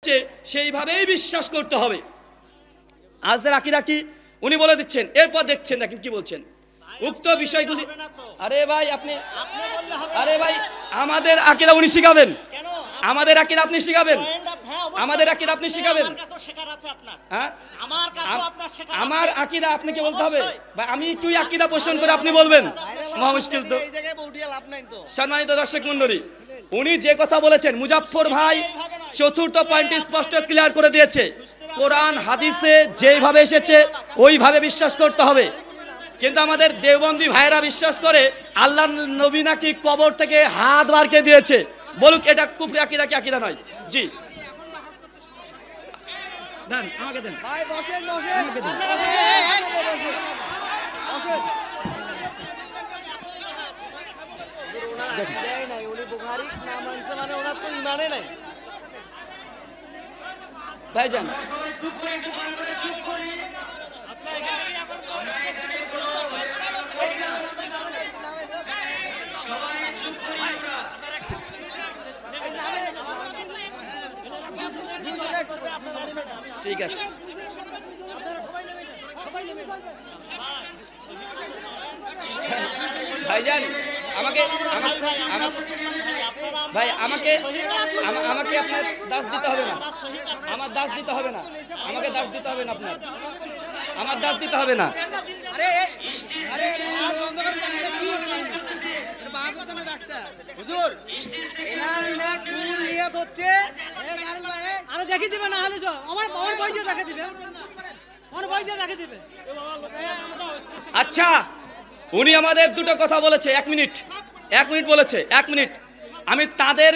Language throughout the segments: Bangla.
এসছে সেইভাবেই বিশ্বাস করতে হবে। আজকের আকীদা কি উনি বলে দিচ্ছেন, এরপর দেখছেন দেখেন কি বলছেন উক্ত বিষয়গুলি। আরে ভাই আপনি আরে ভাই আমাদের আকীদা উনি শিখাবেন, আমাদের আকীদা আপনি শিখাবেন, আমাদের আকীদা আপনি শিখাবেন। হ্যাঁ আমার আকীদা আপনাকে বলতে হবে ভাই, আমি একটু আকীদা পোষণ করে আপনি বলবেন মহা মুশকিল তো। সম্মানিত দর্শক মণ্ডলী, উনি যে কথা বলেছেন মুজাফফর ভাই চতুর্থ পয়েন্টটি স্পষ্ট ক্লিয়ার করে দিয়েছে, কোরআন হাদিসে যেভাবে এসেছে ওইভাবে বিশ্বাস করতে হবে। কিন্তু আমাদের দেওবন্দি ভাইরা বিশ্বাস করে আল্লাহ নবী নাকি কবর থেকে হাত বারকে দিয়েছে। বলুক এটা কুফরি আকীদা কি আকীদা নয়? জি দেন আমাকে দেন ভাই, বসেন বসেন বসেন। ওনার আকীদাই নাই, উনি বুখারী না মানছে মানে ওনার তো ঈমানই নাই ভাইজান। ঠিক আছে ভাইজান, আমাকে ভাই আমাকে আমাকে আপনার দাস দিতে হবে না, আমার দাস দিতে হবে না, আমাকে দাস দিতে হবে না, আপনার আমার দাস দিতে হবে না। হুজুর এনার ফুল নিয়ত হচ্ছে আরে দেখে দিবে না হলে আমার বই দিয়ে দেখে দিবে, আমার বই দিয়ে দেখে দিবে। আচ্ছা উনি আমাদের দুটো কথা বলেছে, এক মিনিট বলেছে, 1 মিনিট। আমি তাদের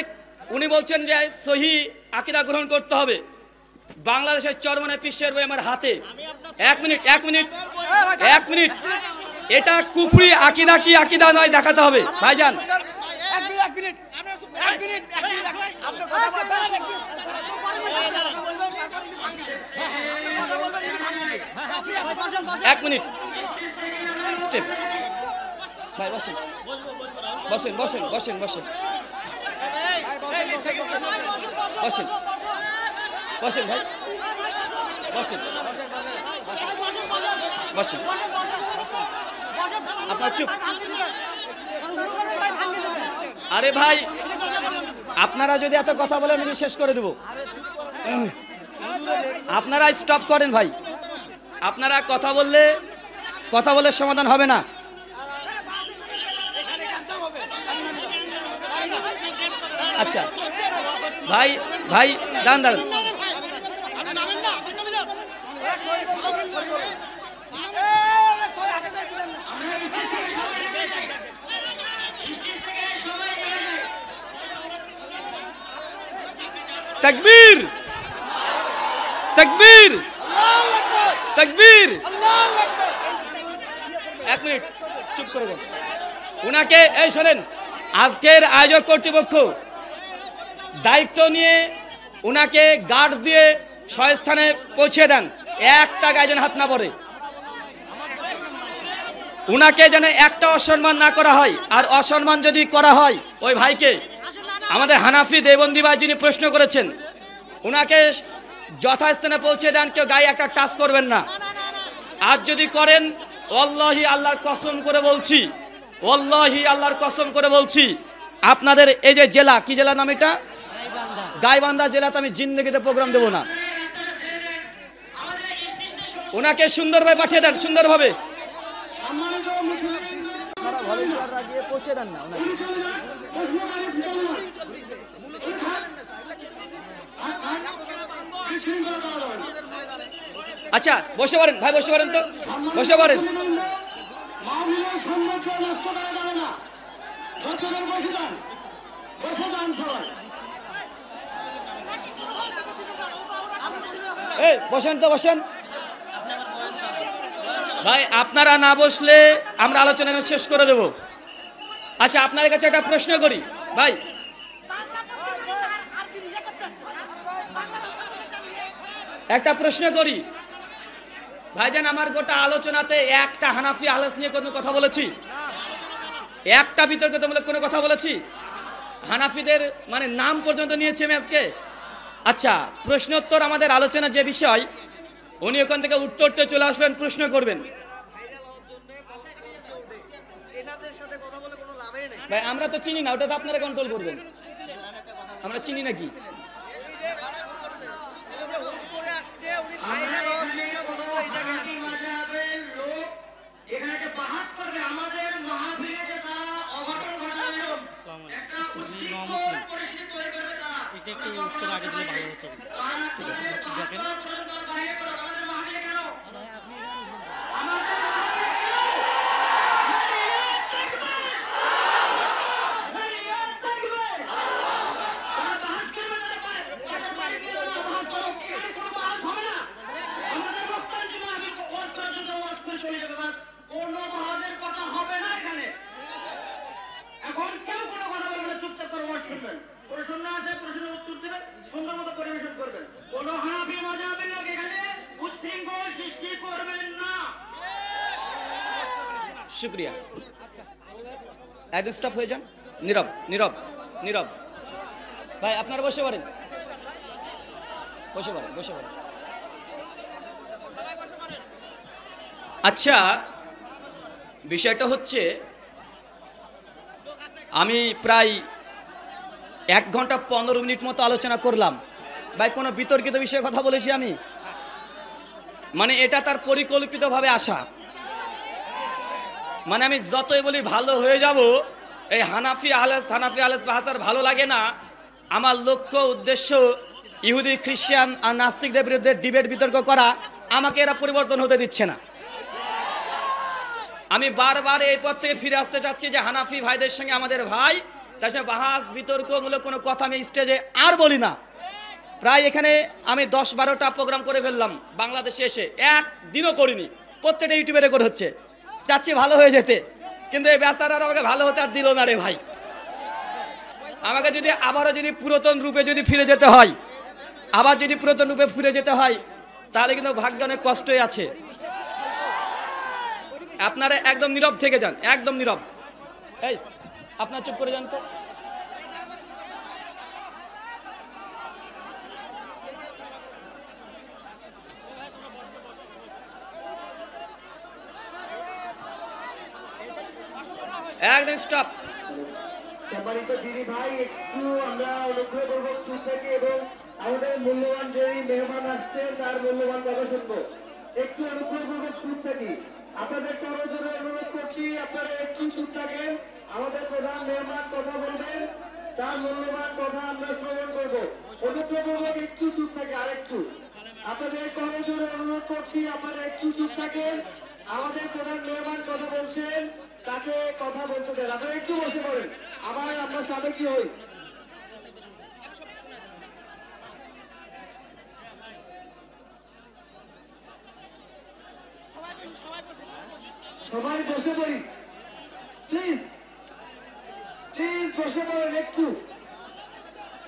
উনি বলছেন যে সহি আকীদা গ্রহণ করতে হবে, বাংলাদেশের চরমনে পিসের বই আমার হাতে। 1 মিনিট এটা কুফরি আকীদা কি আকীদা নয় দেখাতে হবে ভাইজান। এক মিনিট স্টেপ ভাই, বসেন বসেন বসেন বসেন বসেন বসেন বসেন ভাই, বসেন বসেন আপনার চুপ। আরে ভাই আপনারা যদি এত কথা বলেন আমি শেষ করে দেব, আপনারা স্টপ করেন ভাই, আপনারা কথা বললে সমাধান হবে না। আচ্ছা ভাই ভাই দাঁড়ান তাকবীর তাকবীর তাকবীর। 1 মিনিট চুপ করে যান। উনাকে এই শোনেন, আজকের আয়োজক কর্তৃপক্ষ দায়িত্ব নিয়ে উনাকে গার্ড দিয়ে স্থানে পৌঁছে দেন, একটা গায়ে যেন হাত না পড়ে, উনাকে যেন একটা অসম্মান না করা হয়। আর অসম্মান যদি করা হয় ওই ভাইকে, আমাদের হানাফি দেওবন্দি ভাই যিনি প্রশ্ন করেছেন, উনাকে যথাস্থানে পৌঁছে দেন, কেউ গায়ে একটা টাচ করবেন না। আর যদি করেন ওয়াল্লাহি আল্লাহর কসম করে বলছি, ওয়াল্লাহি আল্লাহর কসম করে বলছি, আপনাদের এই যে জেলা, কি জেলা নাম এটা, গাইবান্ধা জেলাতে আমি জিন্দেগিতে প্রোগ্রাম দেব না। ওনাকে সুন্দরভাবে পাঠিয়ে দেন, সুন্দরভাবে পৌঁছে দেন না। আচ্ছা বসে পারেন ভাই, বসে পারেন তো, বসে পারেন। এই বসেন তো, বসেন ভাই, আপনারা না বসলে আমরা আলোচনা শেষ করে দেব। আচ্ছা আপনার কাছে একটা প্রশ্ন করি ভাই, একটা প্রশ্ন করি ভাইজান, আমার গোটা আলোচনাতে একটা হানাফি আহলাস নিয়ে কোনো কথা বলেছি? একটা বিতর্কিতমূলক কোনো কথা বলেছি? হানাফিদের মানে নাম পর্যন্ত নিয়েছি আমি আজকে? আচ্ছা, প্রশ্নোত্তর আমাদের আলোচনা যে বিষয়, উনি ওখান থেকে উঠতে উঠতে চলে আসলেন, প্রশ্ন করবেন। ভাই আমরা তো চিনি না, ওটা তো আপনারা কন্ট্রোল করবেন। আমরা চিনি নাকি? শুক্রিয়া। একদম স্টপ হয়ে যান, নীরব নীরব নীরব। ভাই আপনারা বসে পড়েন, বসে পড়েন, বসে পড়েন। আচ্ছা, বিষয়টা হচ্ছে আমি প্রায় 1 ঘন্টা 15 মিনিট মতো আলোচনা করলাম। ভাই কোনো বিতর্কিত বিষয়ে কথা বলেছি আমি? মানে এটা তার পরিকল্পিতভাবে আসা। মানে আমি যতই বলি ভালো হয়ে যাব, এই হানাফি আহলেস বাহাতার ভালো লাগে না। আমার লক্ষ্য উদ্দেশ্য ইহুদি খ্রিস্টান আর নাস্তিকদের বিরুদ্ধে ডিবেট বিতর্ক করা। আমাকে এরা পরিবর্তন হতে দিচ্ছে না। আমি বারবার এই পথ থেকে ফিরে আসতে চাচ্ছি যে হানাফি ভাইদের সঙ্গে আমাদের ভাই, তার সঙ্গে বাহাস বিতর্কমূলক কোনো কথা আমি স্টেজে আর বলি না। প্রায় এখানে আমি 10-12টা প্রোগ্রাম করে ফেললাম বাংলাদেশে এসে, একদিনও করিনি। প্রত্যেকটা ইউটিউবে রেকর্ড হচ্ছে। চাচ্ছি ভালো হয়ে যেতে, কিন্তু এই বেচারারা আমাকে ভালো হতে আর দিল না রে ভাই। আমাকে যদি আবারও যদি পুরাতন রূপে যদি ফিরে যেতে হয়, আবার যদি পুরাতন রূপে ফিরে যেতে হয়, তাহলে কিন্তু ভাগ্য অনেক কষ্টই আছে। আপনারা একদম নীরব থেকে যান, একদম নীরব। এই আপনার চুপ করে যান তো। একদম স্টপ। সম্মানিত দিদি ভাই, একটু আমরা অনুগ্রহ করবো চুপ থেকে, এবং আমাদের মূল্যবান যে মেহমান আসছে তার মূল্যবান কথা শুনবো। একটু অনুগ্রহ করবো চুপ থেকে। আপনাদের জন্য অনুরোধ করছি, আপনারা একটু চুপ থাকেন। আমাদের প্রধান মেহমান কথা বলবেন, তার মূল্যবান কথা আমরা শ্রবণ করবো। অনুগ্রহ করবো একটু চুপ থাকে। আরেকটু আপনাদের জন্য অনুরোধ করছি, আপনারা একটু চুপ থাকেন। আমাদের প্রধান মেহমান কথা বলছেন, তাকে কথা বলতে দেন। আপনারা একটু বসে পড়েন, আবার আমরা সাথে কি হই। সবাই বসে পড়ি প্লিজ, প্লিজ বসে পড়েন একটু,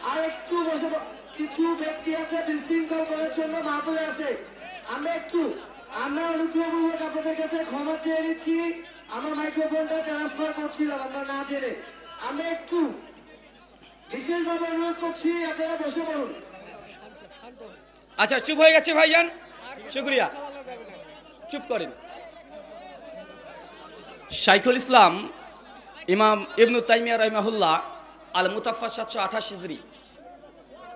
আর একটু বসে। কিছু ব্যক্তি আছে বিশৃঙ্খল করার জন্য মাহফিলে আসে। আমরা অনুগ্রহপূর্বক আপনাদের কাছে ক্ষমা চেয়ে নিচ্ছি। আমার মাইক্রোফোনটা ট্রান্সফার করছিলাম আমরা না জেনে। আমরা একটু বিশেষভাবে অনুরোধ করছি, আপনারা বসে পড়ুন। আচ্ছা, চুপ হয়ে গেছে ভাইজান, শুকরিয়া। চুপ করেন। শাইখুল ইসলাম ইমাম ইবনু তাইমিয়া রাহিমাহুল্লাহ আল মুতাফা 728 হিজরি,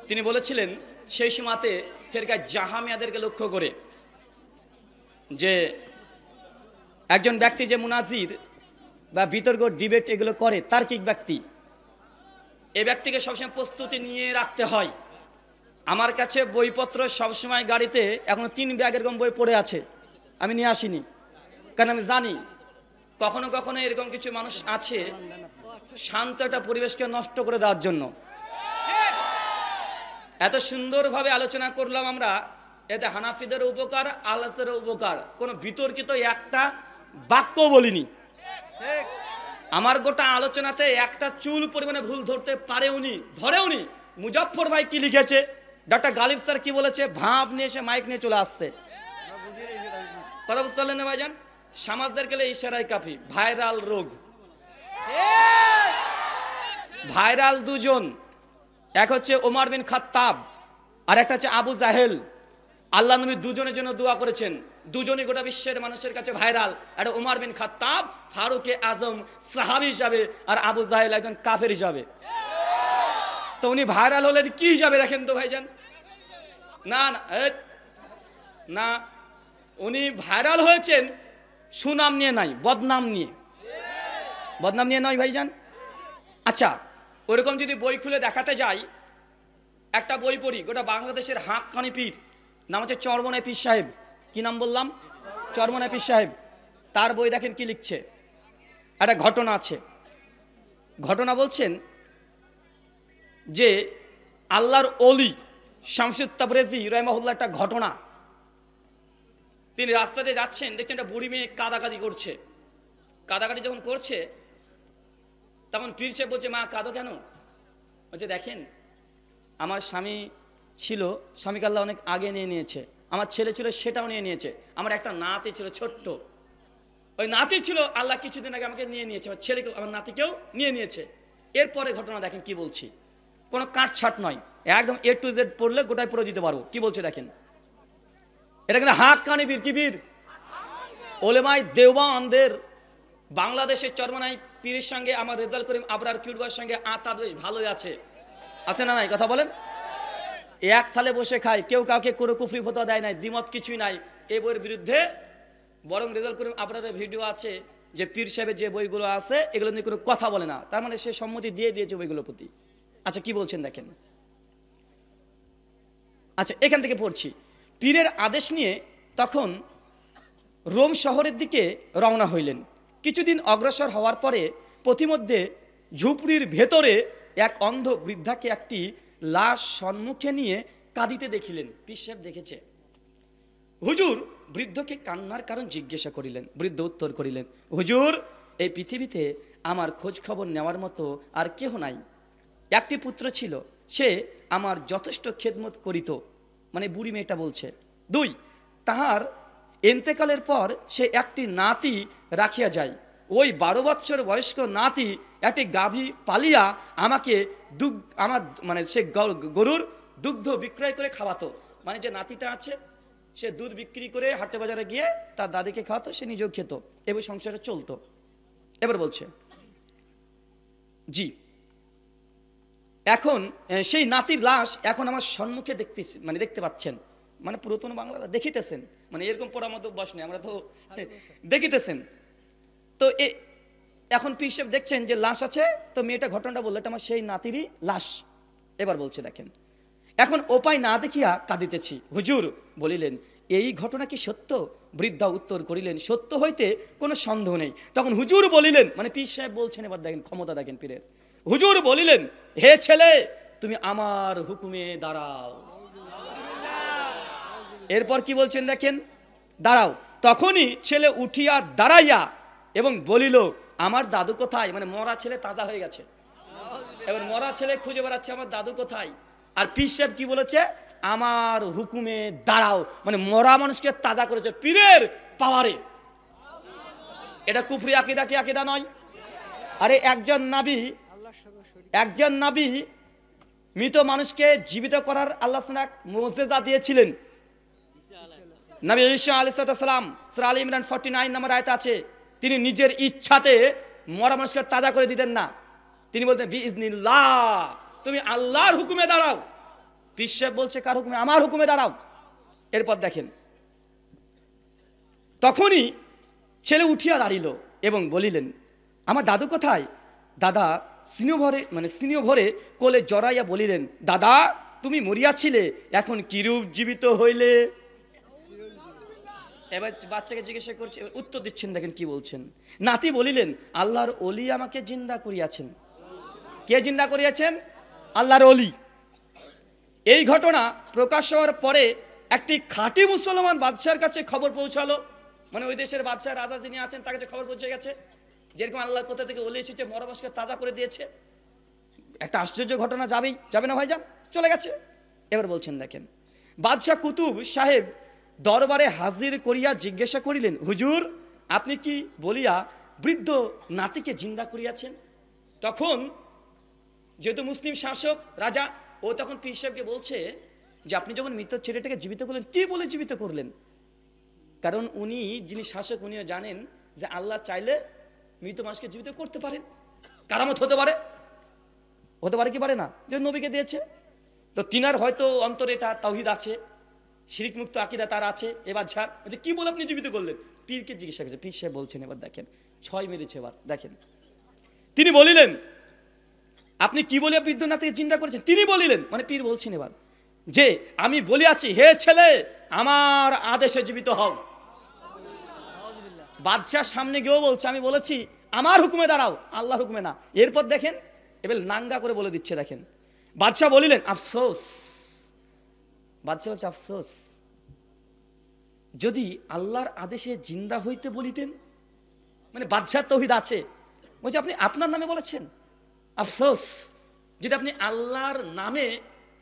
তিনি বলেছিলেন সেই সময়তে ফেরকা জাহামিয়াদেরকে লক্ষ্য করে যে একজন ব্যক্তি যে মুনাজির বা বিতর্ক ডিবেট এগুলো করে, তার্কিক ব্যক্তি, এই ব্যক্তিকে সবসময় প্রস্তুতি নিয়ে রাখতে হয়। আমার কাছে বইপত্র সবসময় গাড়িতে এখনো 3 ব্যাগ এরকম বই পড়ে আছে, আমি নিয়ে আসিনি। কারণ আমি জানি কখনো কখনো এরকম কিছু মানুষ আছে শান্ত একটা পরিবেশকে নষ্ট করে দেওয়ার জন্য। এত সুন্দরভাবে আলোচনা করলাম আমরা, এতে হানাফিদের উপকার, আহলের উপকার, কোনো বিতর্কিত একটা বাক্য বলিনি। আমার গোটা আলোচনাতে একটা চুল পরিমাণে ভুল ধরতে পারেওনি, ধরেওনি। মুজফ্ফর ভাই কি লিখেছে, ডক্টর গালিব স্যার কি বলেছে, ভাব নিয়ে এসে মাইক নিয়ে চলে আসছে। কথা বুঝতে পারলেন না ভাইজান? সমাজদের গেলে ইশারায় কাফি। ভাইরাল রোগ, ভাইরাল দুজন, এক হচ্ছে ওমর বিন খাত্তাব, আর একটা হচ্ছে আবু জাহেল। আল্লাহ নবী দুজনের জন্য দোয়া করেছেন, দুজনই গোটা বিশ্বের মানুষের কাছে ভাইরাল। একটা উমর বিন খাত্তাব ফারুকে আজম সাহাবী হিসাবে, আর আবু জাহেল একজন কাফের হিসাবে। তো উনি ভাইরাল হলেন কি হিসাবে দেখেন তো ভাইজান? না না না, উনি ভাইরাল হয়েছেন সুনাম নিয়ে নাই, বদনাম নিয়ে। বদনাম নিয়ে নয় ভাইজান। আচ্ছা, ওরকম যদি বই খুলে দেখাতে যাই, একটা বই পড়ি, গোটা বাংলাদেশের হাঁকখানি পীর, নাম হচ্ছে চরমনাই পীর সাহেব। কি নাম বললাম? চরমনাই পীর সাহেব। তার বই দেখেন কি লিখছে। একটা ঘটনা আছে। ঘটনা বলছেন যে আল্লাহর ওলি শামসুদ তাবরেজি রহিমাহুল্লাহ একটা ঘটনা। তিনি রাস্তাতে যাচ্ছেন, দেখছেন একটা বুড়ি মেয়ে কাদাকাদি করছে। কাদাকাদি যখন করছে, তখন পীর সাহেব বলছে, মা কাঁদো কেন? বলছে, দেখেন আমার স্বামী ছিল, স্বামীকে আল্লাহ অনেক আগে নিয়ে নিয়েছে। আমার ছেলে ছিল, সেটাও নিয়ে নিয়েছে। আমার একটা নাতি ছিল ছোট্ট, ওই নাতি ছিল, আল্লাহ কিছুদিন আগে আমাকে নিয়ে নিয়েছে। আমার ছেলেকে, আমার নাতিকেও নিয়ে নিয়েছে। এরপরে ঘটনা দেখেন কি বলছি, কোনো কাটছাট নয়, একদম A to Z পড়লে গোটায় পড়ে দিতে পারবো। কি বলছে দেখেন, এটা কিন্তু হাক্কানি বীর। কি বীর? ওলেমাই দেওবানদের বাংলাদেশের চরমনাই পীরের সঙ্গে আমার রেজাল করিম আবরার কিউবার সঙ্গে আতার বেশ ভালোই আছে না নাই? কথা বলেন। এক থালে বসে খায়, কেউ কাউকে কোনো কুফরি ফতোয়া দেয় নাই, দ্বিমত কিছুই নাই এই বইয়ের বিরুদ্ধে। বরং রেজাল করিম আবরারের ভিডিও আছে যে পীর সাহেবের যে বইগুলো আছে এগুলো নিয়ে কোনো কথা বলে না, তার মানে সে সম্মতি দিয়ে দিয়েছে বইগুলোর প্রতি। আচ্ছা, কি বলছেন দেখেন। আচ্ছা, এখান থেকে পড়ছি। পীরের আদেশ নিয়ে তখন রোম শহরের দিকে রওনা হইলেন। কিছুদিন অগ্রসর হওয়ার পরে পথিমধ্যে ঝুপড়ির ভেতরে এক অন্ধ বৃদ্ধাকে একটি লাশ সম্মুখে নিয়ে কাঁদিতে দেখিলেন। পীর সাহেব দেখেছে। হুজুর বৃদ্ধকে কান্নার কারণ জিজ্ঞাসা করিলেন। বৃদ্ধ উত্তর করিলেন, হুজুর এই পৃথিবীতে আমার খোঁজ খবর নেওয়ার মতো আর কেহ নাই। একটি পুত্র ছিল, সে আমার যথেষ্ট খেদমত করিত। মানে বুড়ি মেয়েটা বলছে। 2, তাহার এন্তেকালের পর সে একটি নাতি রাখিয়া যায়। ওই 12 বছর বয়স্ক নাতি একটি গাভী পালিয়া আমাকে আমার মানে সে গরুর দুগ্ধ বিক্রয় করে খাওয়াতো। মানে যে নাতিটা আছে সে দুধ বিক্রি করে হাটে বাজারে গিয়ে তার দাদিকে খাওয়াতো, সে নিজেও খেত, এবার সংসারে চলতো। এবার বলছে, জি এখন সেই নাতির লাশ এখন আমার সম্মুখে দেখতে পাচ্ছেন। মানে পুরাতন বাংলা দেখিতেছেন, মানে এরকম পড়ার মতো অভ্যাস নেই, আমরা তো দেখিতেছেন। তো এখন পীর সাহেব দেখছেন যে লাশ আছে। তো মেয়েটা ঘটনাটা বললো, এটা আমার সেই নাতিরই লাশ। এবার বলছে দেখেন, এখন উপায় না দেখিয়া কাঁদিতেছি। হুজুর বলিলেন, এই ঘটনা কি সত্য? বৃদ্ধা উত্তর করিলেন, সত্য হইতে কোনো সন্দেহ নেই। তখন হুজুর বলিলেন, মানে পীর সাহেব বলছেন, এবার দেখেন ক্ষমতা দেখেন পীরের। হুজুর বলিলেন, হে ছেলে, তুমি আমার হুকুমে দাঁড়াও। এরপর কি বলছেন দেখেন, দাঁড়াও। তখনই ছেলে উঠিয়া দাঁড়াইয়া এবং বলিল, আমার দাদু কোথায়? মানে মরা ছেলে তাজা হয়ে গেছে। এবার মরা ছেলে খুঁজে বেড়াচ্ছে, আমার দাদু কোথায়? আর পীর সাহেব কি বলেছে, আমার হুকুমে দাঁড়াও, মানে মরা মানুষকে তাজা করেছে পীরের পাওয়ারে। এটা কুফরি আকীদা কি আকীদা নয়? আরে একজন নবী মৃত মানুষকে জীবিত করার আল্লাহ সুবহানাহু মুজিজা দিয়েছিলেন। নবী ঈসা আলাইহিস সালাম সূরা আলে ইমরান 49 নম্বর আয়াতে আছে, তিনি নিজের ইচ্ছাতে মরা মানুষকে তাজা করে দিতেন না। তিনি বলতেন, বিইজনিল্লাহ, তুমি আল্লাহর হুকুমে দাঁড়াও। পীর সাহেব বলছে, কার হুকুমে? আমার হুকুমে দাঁড়াও। এরপর দেখেন, তখনই ছেলে উঠিয়া দাঁড়িল এবং বলিলেন, আমার দাদু কোথায়? দাদা সিনিয় ভরে কোলে জড়াইয়া বলিলেন, দাদা তুমি মরিয়াছিলে, এখন কিরূপ জীবিত হইলে? এবার বাচ্চাকে জিজ্ঞাসা করছে, উত্তর দিচ্ছেন, দেখেন কি বলছেন। নাতি বলিলেন, আল্লাহর ওলি আমাকে জিন্দা করিয়াছেন। কে জিন্দা করিয়াছেন? আল্লাহর ওলি। এই ঘটনা প্রকাশ হওয়ার পরে একটি খাঁটি মুসলমান বাদশার কাছে খবর পৌঁছালো। মানে ওই দেশের বাদশা রাজা যিনি আছেন তার কাছে খবর পৌঁছে গেছে, যেরকম আল্লাহর কোথা থেকে ওলি এসেছে, মরা মানুষকে তাজা করে দিয়েছে। একটা আশ্চর্য ঘটনা যাবে না ভাইজান? চলে গেছে। এবার বলছেন দেখেন, বাদশাহ কুতুব সাহেব দরবারে হাজির করিয়া জিজ্ঞাসা করিলেন, হুজুর আপনি কি বলিয়া বৃদ্ধ নাতিকে জিন্দা করিয়াছেন? তখন যেহেতু মুসলিম শাসক রাজা, ও তখন পীর সাহেবকে বলছে যে আপনি যখন মৃত ছেলেটাকে জীবিত করলেন, কি বলে জীবিত করলেন? কারণ উনি যিনি শাসক, উনিও জানেন যে আল্লাহ চাইলে মৃত মানুষকে জীবিত করতে পারেন, কারামত হতে পারে, হতে পারে কি পারে না, যে নবীকে দিয়েছে। তো তিনার হয়তো অন্তরে এটা তাওহীদ আছে, শিরিক মুক্ত আকীদা তার আছে। এবার ঝাড় যে কি বলে আপনি জীবিত করলেন? পীরকে জিজ্ঞাসা করছে, পীর সাহেব বলছেন, এবার দেখেন 6 মেরেছে। এবার দেখেন তিনি বলিলেন, আপনি কি বলে বৃদ্ধনাথকে চিন্তা করেছেন? তিনি বলিলেন, মানে পীর বলছেন এবার, যে আমি বলিয়াছি, হে ছেলে, আমার আদেশে জীবিত হও। বাদশার সামনে গিয়েও বলছে, আমি বলেছি আমার হুকুমে দাঁড়াও, আল্লাহর হুকুমে না। এরপর দেখেন এবার নাঙ্গা করে বলে দিচ্ছে। দেখেন বাদশা বলিলেন, আফসোস। বাদশা বলছে, আফসোস, যদি আল্লাহর আদেশে জিন্দা হইতে বলিতেন। মানে বাদশার তৌহিদ আছে, বলছে আপনি আপনার নামে বলেছেন, আফসোস যদি আপনি আল্লাহর নামে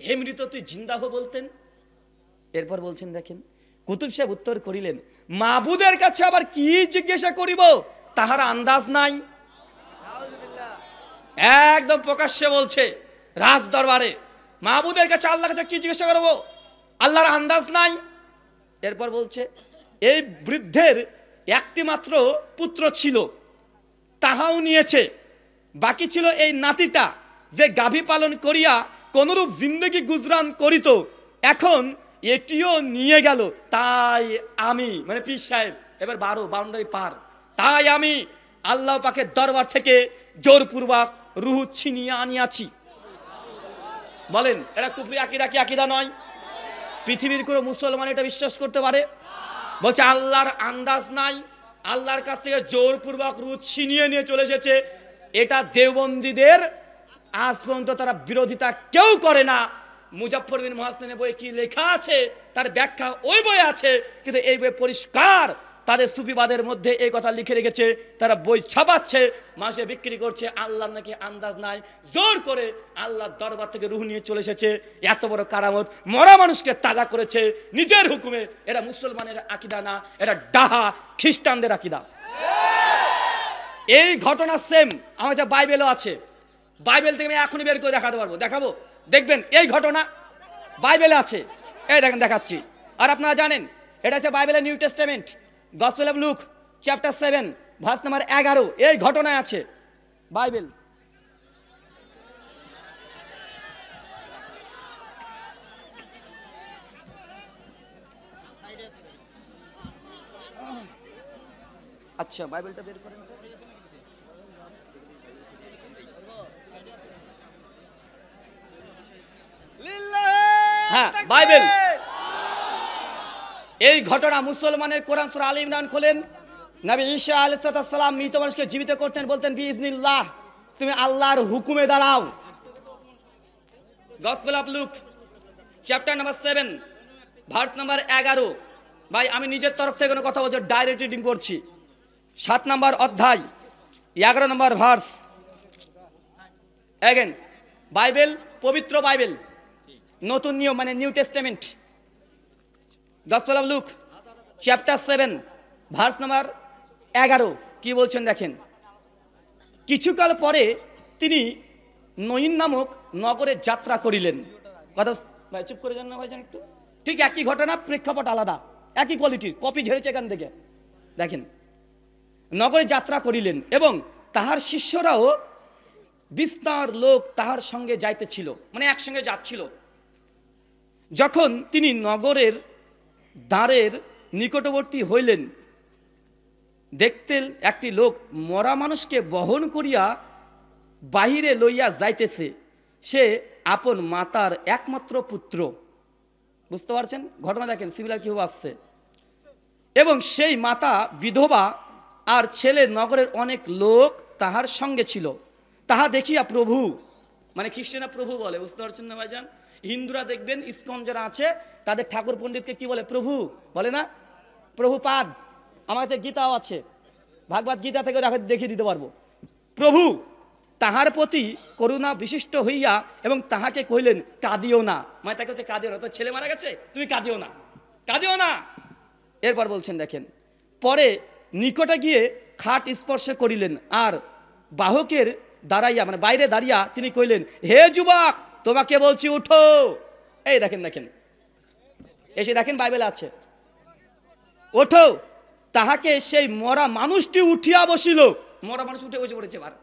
হে মৃত তুই জিন্দা হো বলতেন। এরপর বলছেন, দেখেন কুতুব সাহেব উত্তর করিলেন, মাবুদের কাছে আবার কি জিজ্ঞাসা করিব, তাহার আন্দাজ নাই। একদম প্রকাশ্যে বলছে রাজ দরবারে, মাবুদের কাছে আল্লাহর কাছে কি জিজ্ঞাসা করবো, আল্লাহর আন্দাজ নাই। এরপর বলছে, এই বৃদ্ধের একটি মাত্র পুত্র ছিল, তাহাও নিয়েছে, বাকি ছিল এই নাতিটা, যে গাভী পালন করিয়া কোনরূপ জিন্দগি গুজরান করিত, এখন এটিও নিয়ে গেল। তাই আমি, মানে পীর সাহেব এবার 12 বাউন্ডারি পার, তাই আমি আল্লাহ পাকের দরবার থেকে জোরপূর্বক রুহ ছিনিয়ে আনিয়াছি। বলেন এরা কুফরি আকীদা কি আকীদা নয়? পৃথিবীর কোনো মুসলমান এটা বিশ্বাস করতে পারে? বলছে আল্লাহর আন্দাজ নাই, আল্লাহর কাছ থেকে জোরপূর্বক রুহ ছিনিয়ে নিয়ে চলে এসেছে। এটা দেওবন্দীদের আজ পর্যন্ত তারা বিরোধিতা কেউ করে না। মুজাফফর বিন মুহাসিনের বইয়ে কি লেখা আছে তার ব্যাখ্যা ওই বইয়ে আছে, কিন্তু এই বই পরিষ্কার তাদের সুফিবাদের মধ্যে এই কথা লিখে রেখেছে। তারা বই ছাপাচ্ছে, মাসে বিক্রি করছে, আল্লাহর নাকি আন্দাজ নাই, জোর করে আল্লাহর দরবার থেকে রুহ নিয়ে চলে এসেছে। এত বড় কারামত, মরা মানুষকে তাজা করেছে নিজের হুকুমে। এরা মুসলমানের আকীদা না, এরা ডাহা খ্রিস্টানদের আকীদা। এই ঘটনা সেম আমার যা বাইবেলও আছে, বাইবেল থেকে আমি এখনই বের করে দেখাতে পারবো, দেখাবো, দেখবেন এই ঘটনা বাইবেলে আছে। এই দেখেন দেখাচ্ছি। আর আপনারা জানেন এটা হচ্ছে বাইবেলের new testament, gospel of look chapter 7 verse number 11, এই ঘটনায় আছে বাইবেল। আচ্ছা বাইবেলটা বের করেন। হ্যাঁ বাইবেল, এই ঘটনা মুসলমানের কোরআন সূরা আলে ইমরান খোলেন। নবী ঈসা আলাইহিস সালাম মৃত মানুষকে জীবিত করতেন, বলতেন বিইজনিল্লাহ, তুমি আল্লাহর হুকুমে দাঁড়াও। Gospel of look chapter number 7 verse number 11। ভাই আমি নিজের তরফ থেকে কোনো কথা বলছি, ডাইরেক্ট রিডিং করছি। 7 নম্বর অধ্যায় 11 নম্বর ভার্স। এগেন বাইবেল, পবিত্র বাইবেল, নতুন নিয়ম মানে new testament, gospel of look chapter 7 verse number 11 কি বলছেন দেখেন। কিছুকাল পরে তিনি নঈন নামক নগরে যাত্রা করিলেন। কথা ভাই চুপ করে যান না ভাইজান একটু। ঠিক একই ঘটনা, প্রেক্ষাপট আলাদা, একই কোয়ালিটির, কপি ঝেড়েছে এখান থেকে। দেখেন নগরে যাত্রা করিলেন এবং তাহার শিষ্যরাও বিস্তার লোক তাহার সঙ্গে যাইতেছিল, মানে একসঙ্গে যাচ্ছিল। যখন তিনি নগরের দ্বারের নিকটবর্তী হইলেন, দেখতেন একটি লোক মরা মানুষকে বহন করিয়া বাহিরে লইয়া যাইতেছে। সে আপন মাতার একমাত্র পুত্র। বুঝতে পারছেন ঘটনা? দেখেন সিমিলার কিভাবে আসছে। এবং সেই মাতা বিধবা, আর ছেলে নগরের অনেক লোক তাহার সঙ্গে ছিল। তাহা দেখিয়া প্রভু, মানে খ্রিস্টানরা প্রভু বলে, বুঝতে পারছেন না ভাইজান? হিন্দুরা দেখবেন ইসকন যারা আছে তাদের ঠাকুর পণ্ডিতকে কি বলে? প্রভু বলে না, প্রভুপাদ। আমার কাছে গীতাও আছে, ভাগবত গীতা থেকে দেখিয়ে দিতে পারবো। প্রভু তাহার প্রতি করুণা বিশিষ্ট হইয়া এবং তাহাকে কহিলেন কাঁদিও না। মানে তাকে হচ্ছে কাঁদিও না, তোর ছেলে মারা গেছে, তুমি কাঁদিও না, কাঁদিও না। এরপর বলছেন দেখেন, পরে নিকটে গিয়ে খাট স্পর্শ করিলেন, আর বাহকের দাঁড়াইয়া, মানে বাইরে দাঁড়িয়া তিনি কইলেন, হে যুবক, তোমাকে বলছি উঠো। এই দেখেন দেখেন এসে দেখেন বাইবেলে আছে, ওঠো, তাহাকে সেই মরা মানুষটি উঠিয়া বসিল। মরা মানুষ উঠে বসে পড়েছে এবার।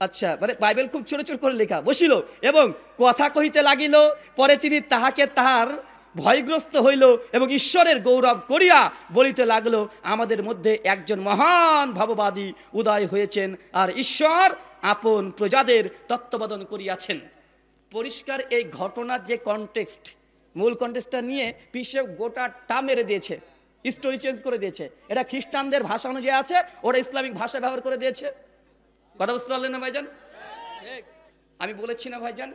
আচ্ছা, মানে বাইবেল খুব ছোট ছোট করে লেখা, বসিল এবং কথা কহিতে লাগিল। পরে তিনি তাহাকে তাহার ভয়গ্রস্ত হইল এবং ঈশ্বরের গৌরব করিয়া বলিতে লাগলো, আমাদের মধ্যে একজন মহান ভাববাদী উদয় হয়েছেন, আর ঈশ্বর আপন প্রজাদের তত্ত্বাবধান করিয়াছেন। পরিষ্কার এই ঘটনার যে কনটেক্সট, মূল কনটেক্সটটা নিয়ে পিসে গোটাটা মেরে দিয়েছে, স্টোরি চেঞ্জ করে দিয়েছে। এটা খ্রিস্টানদের ভাষা অনুযায়ী আছে, ওরা ইসলামিক ভাষা ব্যবহার করে দিয়েছে। কথা বুঝতে পারলেন না ভাইজান? আমি বলেছি না ভাইজান,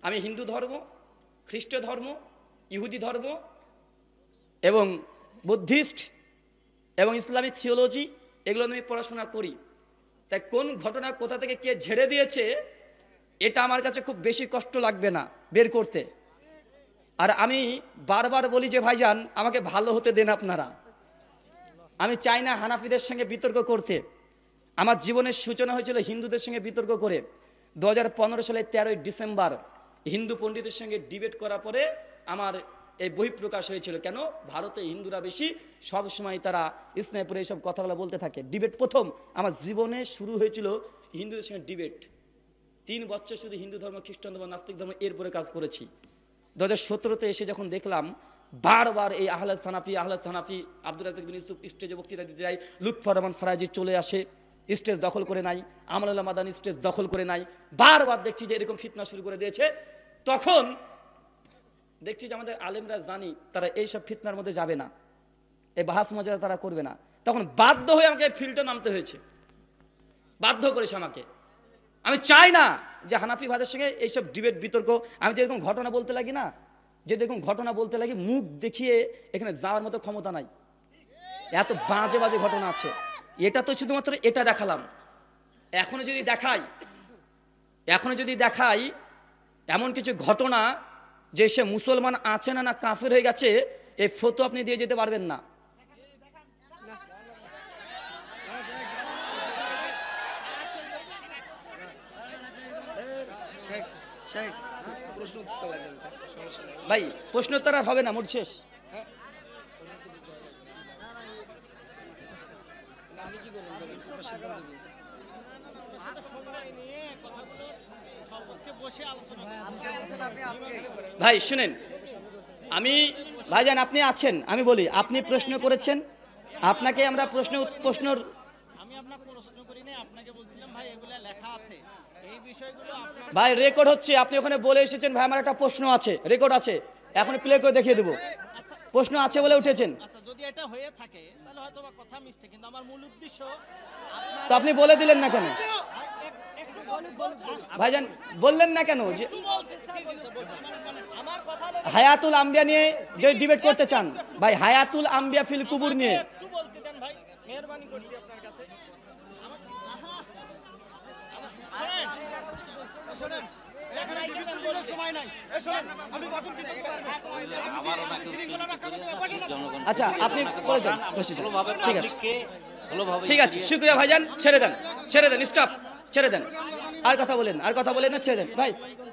আমি হিন্দু ধর্ম, খ্রিস্ট ধর্ম, ইহুদি ধর্ম এবং বুদ্ধিস্ট এবং ইসলামিক থিওলজি এগুলো নিয়ে পড়াশোনা করি। তাই কোন ঘটনা কোথা থেকে কে ঝেড়ে দিয়েছে এটা আমার কাছে খুব বেশি কষ্ট লাগবে না বের করতে। আর আমি বারবার বলি যে ভাইজান আমাকে ভালো হতে দেন আপনারা। আমি চাই না হানাফিদের সঙ্গে বিতর্ক করতে। আমার জীবনের সূচনা হয়েছিল হিন্দুদের সঙ্গে বিতর্ক করে। 2015 সালের 13ই ডিসেম্বর হিন্দু পণ্ডিতের সঙ্গে ডিবেট করার পরে আমার এই বহিঃপ্রকাশ হয়েছিল। কেন? ভারতে হিন্দুরা বেশি, সবসময় তারা ইসলামপুরে এইসব কথাগুলো বলতে থাকে। ডিবেট প্রথম আমার জীবনে শুরু হয়েছিল হিন্দুদের সঙ্গে ডিবেট। 3 বছর শুধু হিন্দু ধর্ম, খ্রিস্টান ধর্ম, নাস্তিক ধর্ম এরপরে কাজ করেছি। 2017-তে এসে যখন দেখলাম বারবার এই আহলে সানাফি আব্দুর রাজ্জাক বিন ইউসুফ স্টেজে বক্তৃতা দিতে যায়, লুৎফর রহমান ফরাজি চলে আসে, স্টেজ দখল করে নাই, আমানুল্লাহ মাদানী স্টেজ দখল করে নাই, বারবার দেখছি যে এরকম ফিতনা শুরু করে দিয়েছে। তখন দেখছি যে আমাদের আলেমরা জানি তারা এইসব ফিতনার মধ্যে যাবে না, এই বাহাস মজা তারা করবে না। তখন বাধ্য হয়ে আমাকে ফিল্ডে নামতে হয়েছে, বাধ্য করেছে আমাকে। আমি চাই না যে হানাফি ভাইদের সঙ্গে এইসব ডিবেট বিতর্ক। আমি যেরকম ঘটনা বলতে লাগি না, যেরকম ঘটনা বলতে লাগি, মুখ দেখিয়ে এখানে যাওয়ার মতো ক্ষমতা নাই, এত বাজে বাজে ঘটনা আছে। এটা তো শুধুমাত্র এটা দেখালাম। এখনো যদি দেখাই এমন কিছু ঘটনা যে সে মুসলমান আছে না কাফের হয়ে গেছে, এই ফটো আপনি দিয়ে যেতে পারবেন না। ভাই প্রশ্নোত্তর আর হবে না, মোট শেষ। ভাই শুনেন, আমি ভাইজান আপনি আছেন, আমি বলি আপনি প্রশ্ন করেছেন, আপনাকে আমরা প্রশ্ন ভাই রেকর্ড হচ্ছে, আপনি ওখানে বলে এসেছেন ভাই আমার একটা প্রশ্ন আছে, রেকর্ড আছে, এখন প্লে করে দেখিয়ে দেবো। প্রশ্ন আছে বলে উঠেছেন। যদি এটা হয়ে থাকে তাহলে হয়তো বা কথা মিষ্টি, কিন্তু আমার মূল উদ্দেশ্য তো আপনি বলে দিলেন না কেন ভাইজান? বললেন না কেন যে হায়াতুল আম্বিয়া নিয়ে যে ডিবেট করতে চান? ভাই হায়াতুল আম্বিয়া ফিল কুবুর নিয়ে একটু বলতে দেন ভাই, মেহেরবানি করছি আপনার কাছে। শুনেন, এখানে ডিবেট করার সময় নাই। আমি বসুন, আচ্ছা আপনি বলেছেন, ঠিক আছে, শুক্রিয়া ভাইজান, ছেড়ে দেন, স্টপ, ছেড়ে দেন। আর কথা বলেন না, ছেড়ে দেন ভাই,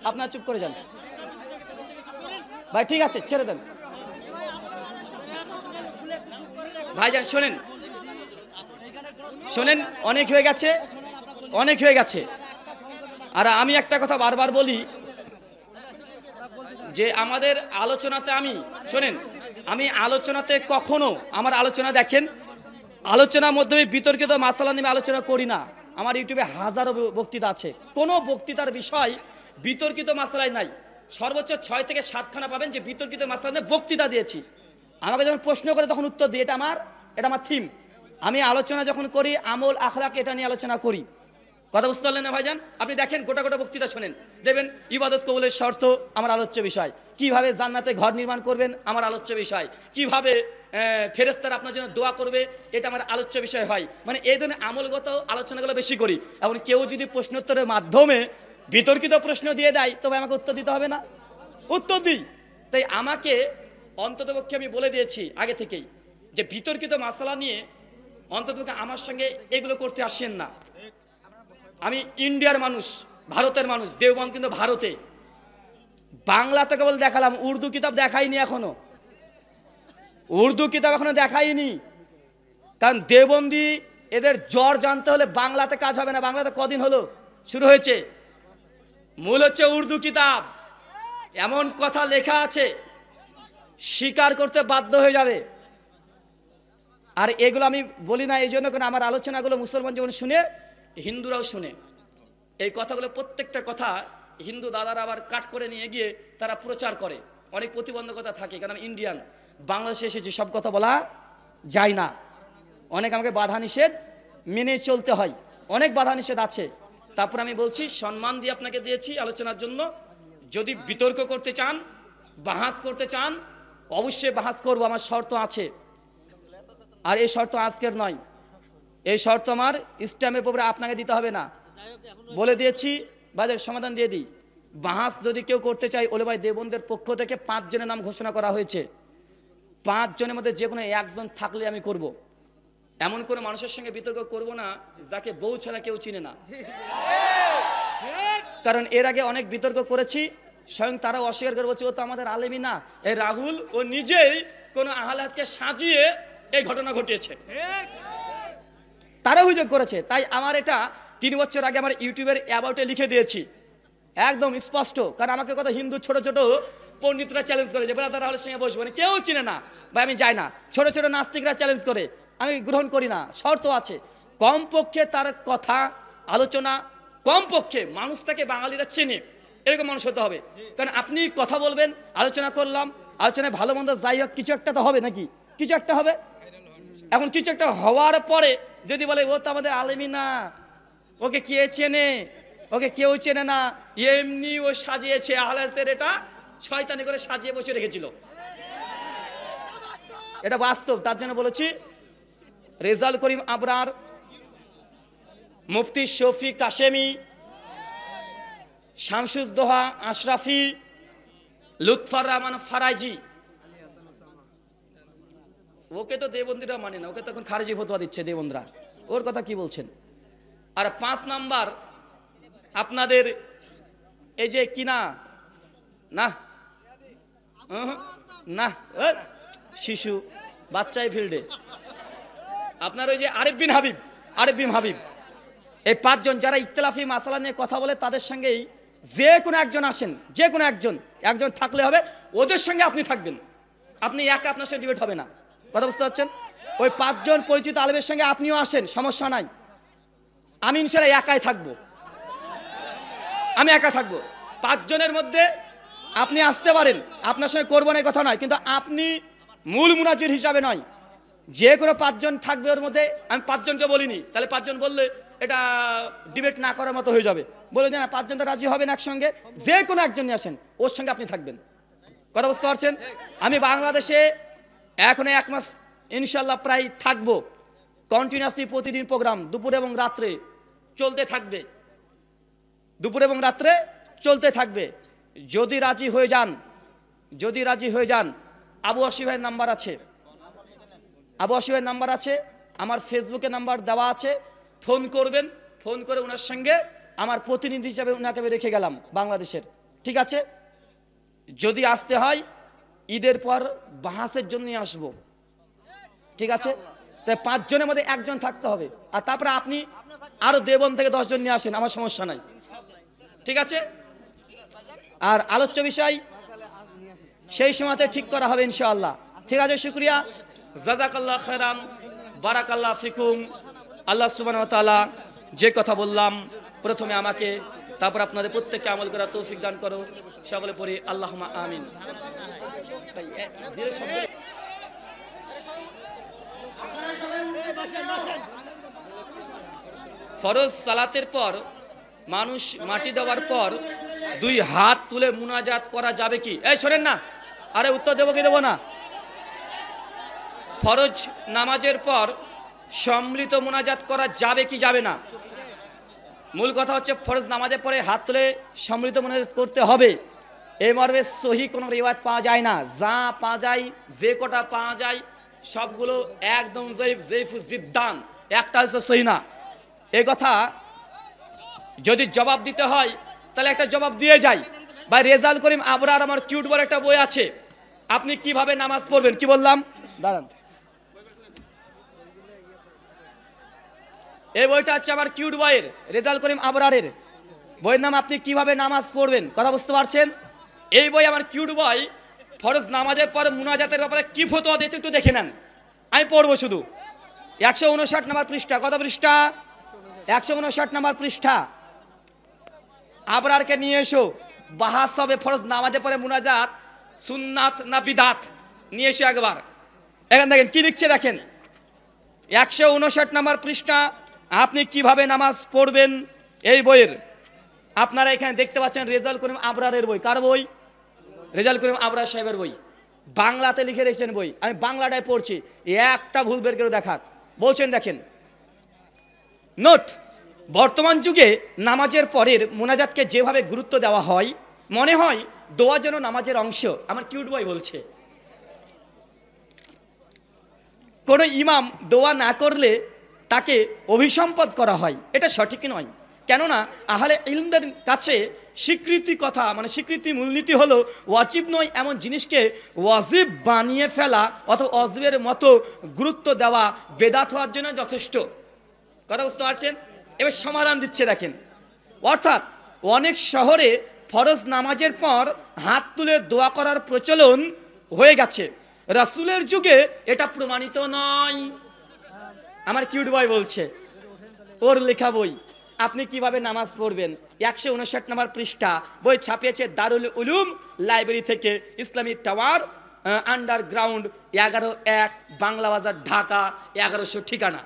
আপনার চুপ করে যান ভাই, ঠিক আছে ছেড়ে দেন ভাইজান। শোনেন, অনেক হয়ে গেছে। আর আমি একটা কথা বারবার বলি যে আমাদের আলোচনাতে আমি আলোচনাতে কখনো আমার আলোচনা দেখেন, আলোচনার মধ্যে বিতর্কিত মাসালা নিয়ে আলোচনা করি না। আমার ইউটিউবে হাজারো বক্তৃতা আছে, কোনো বক্তৃতার বিষয় বিতর্কিত মাসালাই নাই। সর্বোচ্চ 6 থেকে 7খানা পাবেন যে বিতর্কিত মাসালা নিয়ে বক্তৃতা দিয়েছি। আমাকে যখন প্রশ্ন করে তখন উত্তর দিই, এটা আমার থিম। আমি আলোচনা যখন করি আমল আখলাক এটা নিয়ে আলোচনা করি। কথা বুঝতে পারলেন না ভাইজান? আপনি দেখেন গোটা বক্তৃতা শোনেন, দেখবেন ইবাদত কবুলের শর্ত আমার আলোচ্য বিষয়, কিভাবে জান্নাতে ঘর নির্মাণ করবেন আমার আলোচ্য বিষয়, কিভাবে ফেরেশতারা আপনার জন্য দোয়া করবে এটা আমার আলোচ্য বিষয় হয়। মানে এই ধরনের আমলগত আলোচনাগুলো বেশি করি। এখন কেউ যদি প্রশ্নোত্তরের মাধ্যমে বিতর্কিত প্রশ্ন দিয়ে দেয় তবে আমাকে উত্তর দিতে হবে না? উত্তর দিই। তাই আমাকে অন্ততপক্ষে আমি বলে দিয়েছি আগে থেকেই যে বিতর্কিত মাসালা নিয়ে অন্ততপক্ষে আমার সঙ্গে এগুলো করতে আসেন না। আমি ইন্ডিয়ার মানুষ, ভারতের মানুষ, দেওবন্দ কিন্তু ভারতে, বাংলাতে কেবল দেখালাম, উর্দু কিতাব দেখাইনি এখনো, উর্দু কিতাব এখনো দেখাইনি। কারণ দেবন্দি এদের জ্বর জানতে হলে বাংলাতে কাজ হবে না। বাংলাতে কদিন হলো শুরু হয়েছে, মূল হচ্ছে উর্দু কিতাব। এমন কথা লেখা আছে স্বীকার করতে বাধ্য হয়ে যাবে। আর এগুলো আমি বলি না এই জন্য, কারণ আমার আলোচনাগুলো মুসলমান যেমন শুনে, হিন্দুরাও শুনে। এই কথাগুলো প্রত্যেকটা কথা হিন্দু দাদারা আবার কাট করে নিয়ে গিয়ে তারা প্রচার করে। অনেক প্রতিবন্ধকতা থাকে, কারণ আমি ইন্ডিয়ান, বাংলাদেশে এসেছি, সব কথা বলা যায় না। অনেক আমাকে বাধা নিষেধ মেনে চলতে হয়, অনেক বাধা নিষেধ আছে। তারপর আমি বলছি, সম্মান দিয়ে আপনাকে দিয়েছি আলোচনার জন্য। যদি বিতর্ক করতে চান, বাহাস করতে চান, অবশ্যই বাহাস করবো, আমার শর্ত আছে। আর এই শর্ত আজকের নয়, এই শর্ত আমার স্ট্যাম্পের উপরে আপনাকে দিতে হবে না, বলে দিয়েছি। বাজার সমাধান দিয়ে দিই, বাহাস যদি কেউ করতে চায়, ওলে ভাই দেবন্দের পক্ষ থেকে 5 জনের নাম ঘোষণা করা হয়েছে। 5 জনের মধ্যে যে কোনো একজন থাকলে আমি করব। এমন কোনো মানুষের সঙ্গে বিতর্ক করব না যাকে বউ ছাড়া কেউ চিনে না। কারণ এর আগে অনেক বিতর্ক করেছি, স্বয়ং তারা অস্বীকার করে বলছে ও তো আমাদের আলেমই না। এই রাহুল ও নিজেই কোনো আহলে হাদিসকে সাজিয়ে এই ঘটনা ঘটিয়েছে, তারা অভিযোগ করেছে। তাই আমার এটা 3 বছর আগে আমার ইউটিউবের অ্যাবাউটে লিখে দিয়েছি, একদম স্পষ্ট। কারণ আমাকে কত হিন্দু ছোট ছোট পণ্ডিতরা চ্যালেঞ্জ করে যে ব্রাদার রাহুলের সঙ্গে বসবো না, কেউ চিনে না বা আমি যাই না। ছোট ছোট নাস্তিকরা চ্যালেঞ্জ করে, আমি গ্রহণ করি না। শর্ত আছে, কমপক্ষে তার কথা আলোচনা, কমপক্ষে মানুষটাকে বাঙালিরা চেনে এরকম মানুষ হতে হবে। কারণ আপনি কথা বলবেন, আলোচনা করলাম, আলোচনায় ভালো মন্দ যাই হোক কিছু একটা তো হবে নাকি, কিছু একটা হবে। এখন কিছু একটা হওয়ার পরে যদি বলে ও তো আমাদের আলেমই না, ওকে কে চেনে, ওকে কেউ চেনে না, এমনি ও সাজিয়েছে, আহলে হাদিসের এটা শয়তানি করে সাজিয়ে বসে রেখেছিল, এটা বাস্তব। তার জন্য বলেছি, রেজাল করিম আবরার, মুফতি শফি কাশেমি, শামসুদ্দোহা আশরাফি, লুৎফর রহমান ফারাইজি, ওকে তো দেবন্দিরা মানে না, ওকে তখন খারিজি ফতোয়া দিচ্ছে দেবন্দরা, ওর কথা কি বলছেন। আর 5 নাম্বার আপনাদের এই যে কিনা না না শিশু বাচ্চাই ফিল্ডে আপনার ওই যে আরিফ বিন হাবিব, এই 5 জন যারা ইখতিলাফি মাসালা নিয়ে কথা বলে, তাদের সঙ্গেই যে কোনো একজন আসেন, যে কোনো একজন থাকলে হবে, ওদের সঙ্গে আপনি থাকবেন। আপনি একা আপনার সঙ্গে ডিবেট হবে না, কথা বুঝতে পারছেন। ওই 5 জন পরিচিত আলেমের সঙ্গে আপনিও আসেন, সমস্যা নাই। আমি ইনশাআল্লাহ একাই থাকবো, আমি একা থাকবো। 5 জনের মধ্যে আপনি আসতে পারেন, আপনার সঙ্গে করবো না কথা নয়, কিন্তু আপনি মূল মুনাজির হিসাবে নয়। যে কোনো 5 জন থাকবে, ওর মধ্যে আমি 5 জনকে বলিনি, তাহলে 5 জন বললে এটা ডিবেট না করার মতো হয়ে যাবে। বলে যে না 5 জন তো রাজি হবেন একসঙ্গে, যে কোনো একজন নিয়ে আসেন, ওর সঙ্গে আপনি থাকবেন, কথা বুঝতে পারছেন। আমি বাংলাদেশে এখনো 1 মাস ইনশাল্লাহ প্রায় থাকবো, কন্টিনিউয়াসলি প্রতিদিন প্রোগ্রাম দুপুর এবং রাত্রে চলতে থাকবে, দুপুর এবং রাত্রে চলতে থাকবে। যদি রাজি হয়ে যান, আবু আসি ভাইয়ের নাম্বার আছে, আমার ফেসবুকে নাম্বার দেওয়া আছে, ফোন করবেন, ফোন করে ওনার সঙ্গে আমার প্রতিনিধি হিসাবে ওনাকে আমি রেখে গেলাম বাংলাদেশের, ঠিক আছে। যদি আসতে হয় ঈদের পর বাহাসের জন্যই আসবো, ঠিক আছে। তাই 5 জনের মধ্যে একজন থাকতে হবে, আর তারপরে আপনি আরো দেবন থেকে 10 জন নিয়ে আসেন, আমার সমস্যা নাই, ঠিক আছে। আর আলোচ্য বিষয় সেই সময়তে ঠিক করা হবে ইনশাআল্লাহ, ঠিক আছে। শুকরিয়া, জাযাকাল্লাহ খায়রান, বারাকাল্লাহ ফিকুম। আল্লাহ সুবহানাহু ওয়া তাআলা যে কথা বললাম প্রথমে আমাকে, তারপর আপনাদের প্রত্যেককে আমল করার তৌফিক দান করো, সকলে পড়ি আল্লাহুম্মা আমিন। ফরজ সালাতের পর মানুষ মাটি দেওয়ার পর 2 হাত তুলে মুনাজাত করা যাবে কি? এই শোনেন না, আরে উত্তর দেবো কি দেবো না? ফরজ নামাজের পর সম্মিলিত মুনাজাত করা যাবে কি যাবে না? মূল কথা হচ্ছে ফরজ নামাজের পরে হাত তুলে সম্মিলিত মুনাজাত করতে হবে, এই মর্মে সহি কোনো রিওয়ায়াত পাওয়া যায় না। যা পাওয়া যায়, যে কটা পাওয়া যায় সবগুলো একদম জয়ীফুজ জিদ্দান, একটা হচ্ছে সহি না। এই কথা যদি জবাব দিতে হয় তাহলে একটা জবাব দিয়ে যাই, ভাই রেজাল করিম আবরার আমার কিউট বলে একটা বই আছে, আপনি কিভাবে নামাজ পড়বেন, কি বললাম দাঁড়ান, এই বইটা হচ্ছে আমার কিউট বইয়ের, রেজাল করিম আবরারের বইয়ের নাম আপনি কিভাবে নামাজ পড়বেন, কথা বুঝতে পারছেন? এই বই আমার কিউট বই ফরজ নামাজের পরে মুনাজাতের ব্যাপারে কি ফতোয়া দিয়েছে একটু দেখে নেন, আমি পড়বো শুধু। 159 নম্বর পৃষ্ঠা, কত পৃষ্ঠা? 159 নম্বর পৃষ্ঠা। আবরারকে নিয়ে এসো, বাহাস হবে ফরজ নামাজের পরে মুনাজাত সুন্নাত না বিদাত, নিয়ে এসো একবার। এখানে দেখেন কি লিখছে, দেখেন 159 নম্বর পৃষ্ঠা, আপনি কিভাবে নামাজ পড়বেন এই বইয়ের। আপনারা এখানে দেখতে পাচ্ছেন রেজাল করিম আবরারের বই, কার বই? রেজাল করিম আবরার সাহেবের বই, বাংলাতে লিখে রেখেছেন বই, আমি বাংলাটায় পড়ছি, একটা ভুল বের করে দেখাক বলছেন। দেখেন নোট, বর্তমান যুগে নামাজের পরের মোনাজাতকে যেভাবে গুরুত্ব দেওয়া হয়, মনে হয় দোয়া যেন নামাজের অংশ। আমার কিউট বই বলছে কোনো ইমাম দোয়া না করলে তাকে অভিসম্পদ করা হয়, এটা সঠিক নয়। কেননা আহলে ইলমদের কাছে স্বীকৃতি কথা, মানে স্বীকৃতি মূলনীতি হলো ওয়াজিব নয় এমন জিনিসকে ওয়াজিব বানিয়ে ফেলা অথবা ওয়াজিবের মতো গুরুত্ব দেওয়া বেদাত হওয়ার জন্য যথেষ্ট, কথা বুঝতে পারছেন? এবার সমাধান দিচ্ছে দেখেন, অর্থাৎ অনেক শহরে ফরজ নামাজের পর হাত তুলে দোয়া করার প্রচলন হয়ে গেছে, রাসূলের যুগে এটা প্রমাণিত নয়। আমার কিউট বয় বলছে, ওর লেখা বই, আপনি কিভাবে নামাজ পড়বেন 159 নম্বর পৃষ্ঠা, বই ছাপিয়েছে দারুল উলুম লাইব্রেরি থেকে, ইসলামী টাওয়ার, আন্ডারগ্রাউন্ড 11-1 বাংলা বাজার, ঢাকা 1100 ঠিকানা।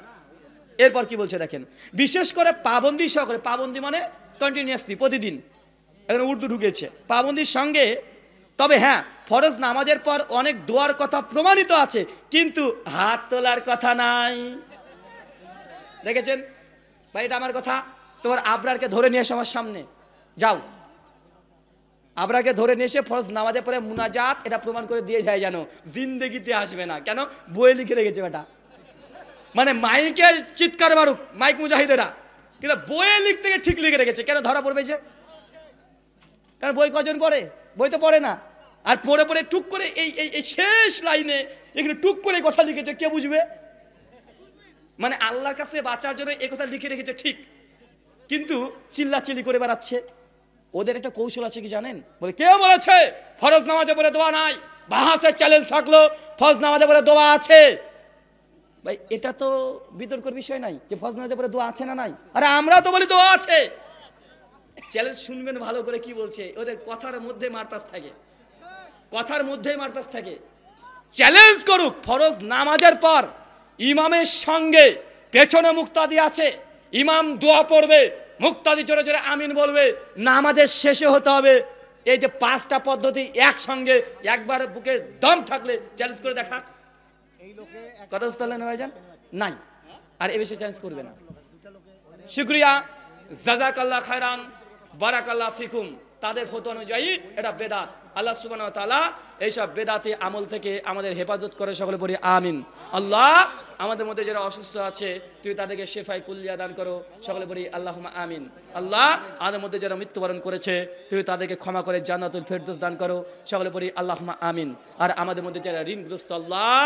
এরপর কি বলছে দেখেন, বিশেষ করে পাবন্দি সহকারে, পাবন্দি মানে কন্টিনিউয়াসলি প্রতিদিন, এখানে উর্দু ঢুকেছে, পাবন্দির সঙ্গে। তবে হ্যাঁ, ফরজ নামাজের পর অনেক দোয়ার কথা প্রমাণিত আছে, কিন্তু হাত তোলার কথা নাই। দেখেছেন ভাই, এটা আমার কথা। তোমার আবরারকে ধরে নিয়ে এসে আমার সামনে যাও, আবরারকে ধরে নিয়ে এসে ফরজ নামাজের পরে মুনাজাত এটা প্রমাণ করে দিয়ে যায়, জানো জিন্দেগিতে আসবে না। কেন? বইয়ে লিখে রেখেছে বেটা, মানে মাইকে চিৎকার মারুক মাইক মুজাহিদেরা, কিন্তু বইয়ে লিখতে গিয়ে ঠিক লিখে রেখেছে। কেন ধরা পড়বে যে? কারণ বই কজন পড়ে? বই তো পড়ে না। আর পড়ে পড়ে টুক করে এই শেষ লাইনে এখানে টুক করে কথা লিখেছে, কে বুঝবে? মানে আল্লাহর কাছে বাঁচার জন্য এই কথা লিখে রেখেছে ঠিক, কিন্তু চিল্লাচিল্লি করে বেড়াচ্ছে। ওদের একটা কৌশল আছে কি জানেন? বলে কে বলেছে ফরজ নামাজে পড়ে দোয়া নাই? বাহাসের চ্যালেঞ্জ থাকলো ফরজ নামাজে পড়ে দোয়া আছে। ভাই এটা তো বিতর্কের বিষয় নাই যে ফরজ নামাজে পড়ে দোয়া আছে না নাই। আরে আমরা তো বলি দোয়া আছে। চ্যালেঞ্জ শুনবেন ভালো করে কি বলছে, ওদের কথার মধ্যে মারতাস থাকে, কথার মধ্যেই মারতাস থাকে। চ্যালেঞ্জ করুক, ফরজ নামাজের পর ইমামের সঙ্গে পেছনে মুক্তাদি আছে, ইমাম দোয়া পড়বে, মুক্তাদি জোরে জোরে আমিন বলবে, নামাজের শেষে হতে হবে। এই যে 5টা পদ্ধতি একসঙ্গে একবার বুকে দম থাকলে চ্যালেঞ্জ করে দেখা। কথা বুঝতে পারলেন ভাইজান? নাই, আর এ বিষয়ে চ্যালেঞ্জ করবে না। শুকরিয়া, জাযাকাল্লাহ খায়রান, বারাকাল্লাহ ফিকুম। তাদের ফতোয়া অনুযায়ী এটা বেদাত। আল্লাহ সুবহানাহু ওয়া তাআলা এইসব বেদাতি আমল থেকে আমাদের হেফাজত করে, সকলে পড়ি আমিন। আল্লাহ আমাদের মধ্যে যারা অসুস্থ আছে তুই তাদেরকে শেফায়ে কুল্লিয়া দান করো, সকলে পড়ি আল্লাহুম্মা আমিন। আল্লাহ আমাদের মধ্যে যারা মৃত্যুবরণ করেছে তুই তাদেরকে ক্ষমা করে জান্নাতুল ফেরদৌস দান করো, সকলে পড়ি আল্লাহুম্মা আমিন। আর আমাদের মধ্যে যারা ঋণগ্রস্ত আল্লাহ